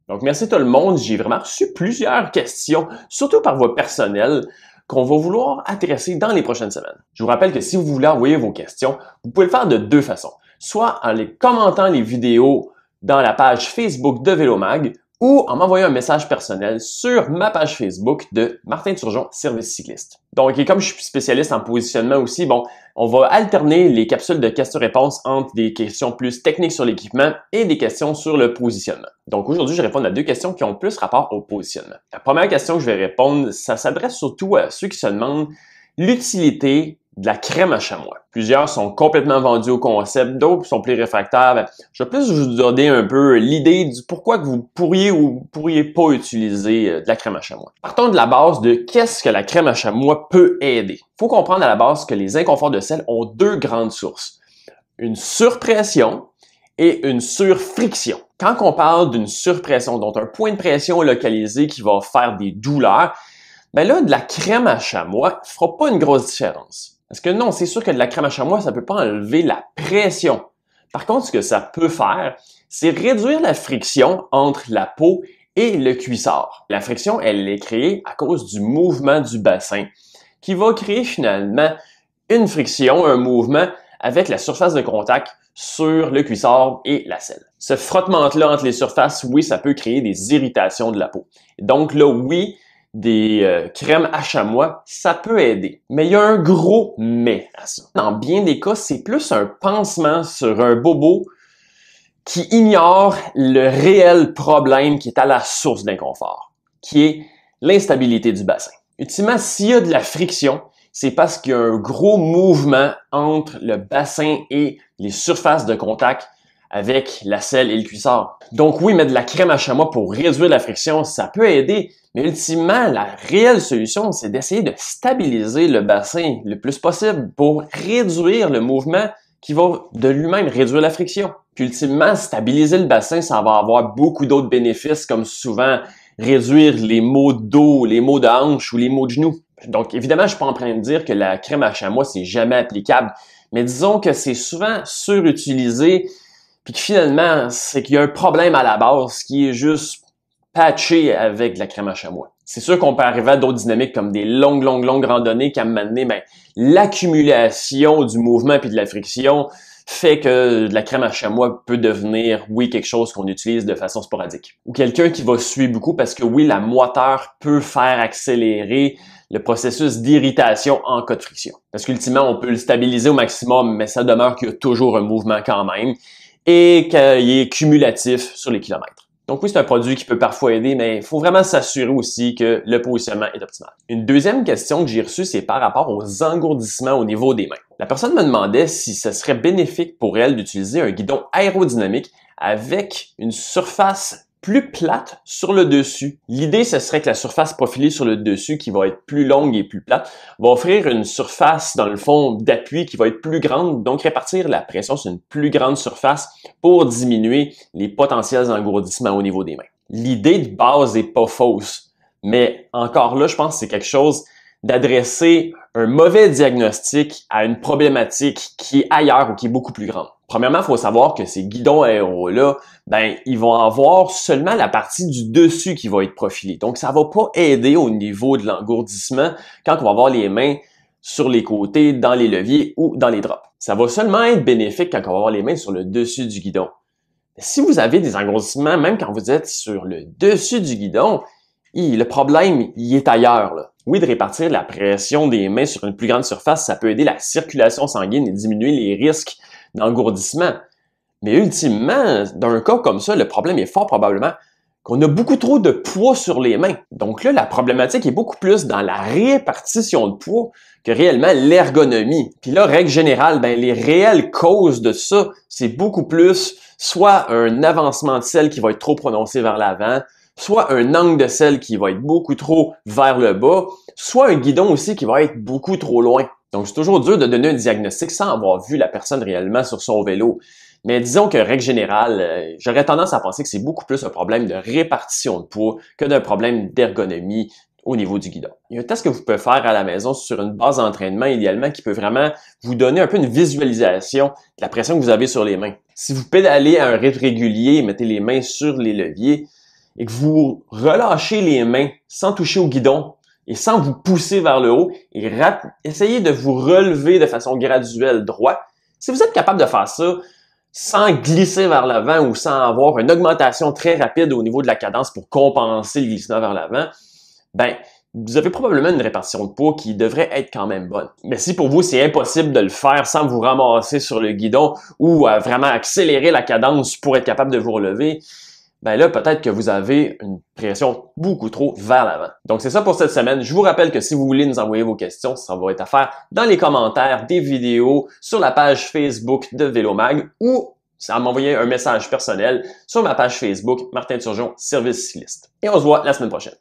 Donc, merci tout le monde. J'ai vraiment reçu plusieurs questions, surtout par voie personnelle, qu'on va vouloir adresser dans les prochaines semaines. Je vous rappelle que si vous voulez envoyer vos questions, vous pouvez le faire de deux façons. Soit en les commentant les vidéos dans la page Facebook de Vélomag ou en m'envoyant un message personnel sur ma page Facebook de Martin Turgeon, Service cycliste. Donc, et comme je suis spécialiste en positionnement aussi, bon, on va alterner les capsules de questions-réponses entre des questions plus techniques sur l'équipement et des questions sur le positionnement. Donc, aujourd'hui, je vais répondre à deux questions qui ont plus rapport au positionnement. La première question que je vais répondre, ça s'adresse surtout à ceux qui se demandent l'utilité de la crème à chamois. Plusieurs sont complètement vendus au concept, d'autres sont plus réfractaires. Je vais plus vous donner un peu l'idée du pourquoi que vous pourriez ou pourriez pas utiliser de la crème à chamois. Partons de la base de qu'est-ce que la crème à chamois peut aider. Il faut comprendre à la base que les inconforts de selle ont deux grandes sources. Une surpression et une surfriction. Quand on parle d'une surpression, donc un point de pression localisé qui va faire des douleurs, ben là, de la crème à chamois ne fera pas une grosse différence. Parce que non, c'est sûr que de la crème à chamois, ça ne peut pas enlever la pression. Par contre, ce que ça peut faire, c'est réduire la friction entre la peau et le cuissard. La friction, elle est créée à cause du mouvement du bassin, qui va créer finalement une friction, un mouvement avec la surface de contact sur le cuissard et la selle. Ce frottement-là entre les surfaces, oui, ça peut créer des irritations de la peau. Donc là, oui, des crèmes à chamois, ça peut aider. Mais il y a un gros mais à ça. Dans bien des cas, c'est plus un pansement sur un bobo qui ignore le réel problème qui est à la source d'inconfort, qui est l'instabilité du bassin. Ultimement, s'il y a de la friction, c'est parce qu'il y a un gros mouvement entre le bassin et les surfaces de contact avec la selle et le cuissard. Donc oui, mettre de la crème à chamois pour réduire la friction, ça peut aider, mais ultimement, la réelle solution, c'est d'essayer de stabiliser le bassin le plus possible pour réduire le mouvement qui va de lui-même réduire la friction. Puis ultimement, stabiliser le bassin, ça va avoir beaucoup d'autres bénéfices, comme souvent réduire les maux de dos, les maux de hanche ou les maux de genoux. Donc évidemment, je suis pas en train de dire que la crème à chamois, c'est jamais applicable, mais disons que c'est souvent surutilisé, puis que finalement, c'est qu'il y a un problème à la base qui est juste patché avec de la crème à chamois. C'est sûr qu'on peut arriver à d'autres dynamiques comme des longues randonnées qui, à un moment donné, l'accumulation du mouvement puis de la friction fait que de la crème à chamois peut devenir, oui, quelque chose qu'on utilise de façon sporadique. Ou quelqu'un qui va suer beaucoup parce que, oui, la moiteur peut faire accélérer le processus d'irritation en cas de friction. Parce qu'ultimement, on peut le stabiliser au maximum, mais ça demeure qu'il y a toujours un mouvement quand même et qu'il est cumulatif sur les kilomètres. Donc oui, c'est un produit qui peut parfois aider, mais il faut vraiment s'assurer aussi que le positionnement est optimal. Une deuxième question que j'ai reçue, c'est par rapport aux engourdissements au niveau des mains. La personne me demandait si ce serait bénéfique pour elle d'utiliser un guidon aérodynamique avec une surface plus plate sur le dessus. L'idée, ce serait que la surface profilée sur le dessus, qui va être plus longue et plus plate, va offrir une surface, dans le fond, d'appui qui va être plus grande, donc répartir la pression sur une plus grande surface pour diminuer les potentiels engourdissements au niveau des mains. L'idée de base n'est pas fausse, mais encore là, je pense que c'est quelque chose d'adresser un mauvais diagnostic à une problématique qui est ailleurs ou qui est beaucoup plus grande. Premièrement, il faut savoir que ces guidons aéros-là, ils vont avoir seulement la partie du dessus qui va être profilée. Donc, ça va pas aider au niveau de l'engourdissement quand on va avoir les mains sur les côtés, dans les leviers ou dans les drops. Ça va seulement être bénéfique quand on va avoir les mains sur le dessus du guidon. Si vous avez des engourdissements, même quand vous êtes sur le dessus du guidon, le problème, il est ailleurs, là. Oui, de répartir la pression des mains sur une plus grande surface, ça peut aider la circulation sanguine et diminuer les risques d'engourdissement. Mais ultimement, dans un cas comme ça, le problème est fort probablement qu'on a beaucoup trop de poids sur les mains. Donc là, la problématique est beaucoup plus dans la répartition de poids que réellement l'ergonomie. Puis là, règle générale, les réelles causes de ça, c'est beaucoup plus soit un avancement de selle qui va être trop prononcé vers l'avant, soit un angle de selle qui va être beaucoup trop vers le bas, soit un guidon aussi qui va être beaucoup trop loin. Donc, c'est toujours dur de donner un diagnostic sans avoir vu la personne réellement sur son vélo. Mais disons que, règle générale, j'aurais tendance à penser que c'est beaucoup plus un problème de répartition de poids que d'un problème d'ergonomie au niveau du guidon. Il y a un test que vous pouvez faire à la maison sur une base d'entraînement, idéalement, qui peut vraiment vous donner un peu une visualisation de la pression que vous avez sur les mains. Si vous pédalez à un rythme régulier et mettez les mains sur les leviers, et que vous relâchez les mains sans toucher au guidon et sans vous pousser vers le haut et essayez de vous relever de façon graduelle droit, si vous êtes capable de faire ça sans glisser vers l'avant ou sans avoir une augmentation très rapide au niveau de la cadence pour compenser le glissement vers l'avant, ben, vous avez probablement une répartition de poids qui devrait être quand même bonne. Mais si pour vous, c'est impossible de le faire sans vous ramasser sur le guidon ou vraiment accélérer la cadence pour être capable de vous relever, ben là, peut-être que vous avez une pression beaucoup trop vers l'avant. Donc, c'est ça pour cette semaine. Je vous rappelle que si vous voulez nous envoyer vos questions, ça va être à faire dans les commentaires des vidéos sur la page Facebook de Vélomag ou à m'envoyer un message personnel sur ma page Facebook Martin Turgeon, service cycliste. Et on se voit la semaine prochaine.